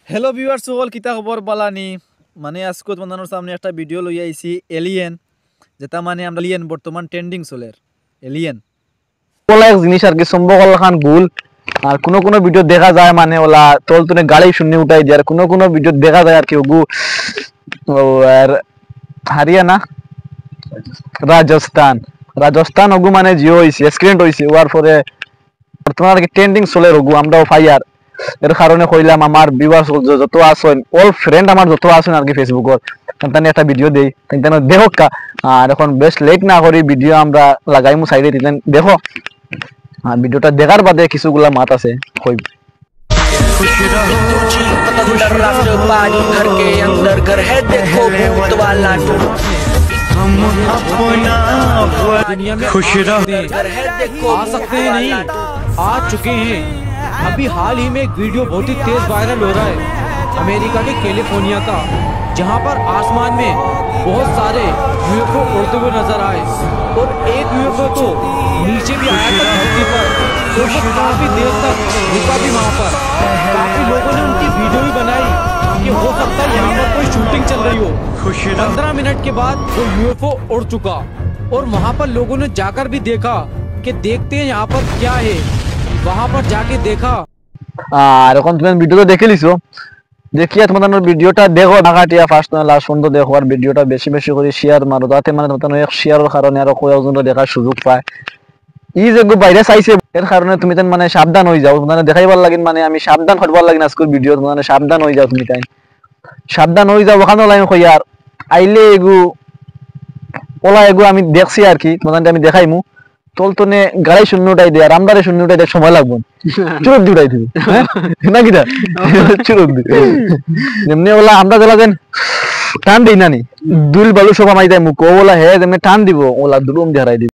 Hello viewers সকল কিতা খবর বালানি মানে আজকে তোমাদের সামনে একটা ভিডিও লই আইছি এলিয়েন যেটা মানে আমরা এলিয়েন বর্তমান ট্রেন্ডিং চলের এলিয়েন ওলা এক জিনিস আর কি সম্ভবল খান ভুল আর কোনো ভিডিও দেখা যায় মানে ওলা তল তুনে গাড়ি শূন্য উঠাই দিয়ে আর কোনো ভিডিও দেখা যায় আর কি ওগু আর হরিয়ানা রাজস্থান ওগু মানে জিও হইছে স্ক্রিন হইছে ওয়ার পরে বর্তমান আর কি ট্রেন্ডিং চলে ওগু আমরাও ফাইয়ার এর কারণে কইলাম আমার ভিউয়ার্স যত আছেন অল ফ্রেন্ড আমার যত আছেন আর কি ফেসবুকত তান্তানি একটা ভিডিও দেই তান্তানি দেখো কা আর এখন বেস্ট লেট না করি ভিডিও আমরা লাগাইমু সাইডে দিলেন দেখো আর ভিডিওটা দেখার বাদে কিছুগুলা মাত আছে কই खुश रहो अंदर रात पानी घर के अंदर घर है देखो भूत वाला हम अपना दुनिया में खुश रहो घर है देखो आ सकते हैं नहीं आ चुके हैं। अभी हाल ही में एक वीडियो बहुत ही तेज वायरल हो रहा है अमेरिका के कैलिफोर्निया का, जहां पर आसमान में बहुत सारे यूएफओ उड़ते हुए नजर आए और एक यूएफओ तो नीचे भी आया था धरती पर और वो काफी देर तक रुका भी वहां पर। काफी लोगों ने उनकी वीडियो भी बनाई कि हो सकता है यहाँ पर कोई शूटिंग चल रही हो। 15 मिनट के बाद वो यूएफओ उड़ चुका और वहां पर लोगों ने जाकर भी देखा कि देखते हैं यहाँ पर क्या है। वहां पर जाके देखा আর এখন তুমি ভিডিওটা দেখে লিছো দেখিয়া তোমাদের ভিডিওটা দেখো নাগাটিয়া ফার্স্ট না লাস্ট পর্যন্ত দেখো আর ভিডিওটা বেশি বেশি করে শেয়ার মারো যাতে মানে তোমাদের এক শেয়ারের কারণে আর কয়েকজন দেখার সুযোগ পায় এই যে বাইরে চাইছে এর কারণে তুমি তাই মানে সাবধান হয়ে যাও মানে দেখাইবার লাগিন মানে আমি সাবধান হবার লাগিন আজকের ভিডিও মানে সাবধান হয়ে যাও তুমি তাই সাবধান হয়ে যাও ওখানে লাইন কই আর আইলে এগু ওলা এগু আমি দেখছি আর কি তোমাদের আমি দেখাইমু তলতনে গাড়ি শূন্যটাই দেয় আর আমদারে শূন্যটাই দেয় সময় লাগবে চুরত দিউটাই দিবি নাকি দা চুরত দি এমনি ওলা আমরা দেলা দেন টান দেই নানি দুল বালু সব আমাই দেয় মুখ ওলা হে যেমনি টান দিব ওলা দুলুম ঝাড়াই দিব